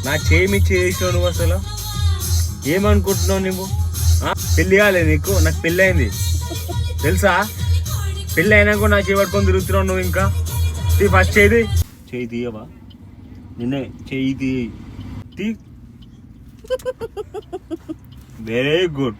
నా చేమి చేసినావు నువ్వు అసలు ఏమనుకుంటున్నావు నువ్వు? పెళ్ళి కాలేదు నీకు? నాకు పెళ్ళి అయింది తెలుసా? పెళ్ళి అయినాక నా చేయి పట్టుకొని తిరుగుతున్నావు నువ్వు. ఇంకా ఫస్ట్ చేయి తీయవా? నిన్నే చేయి తీ. Very good.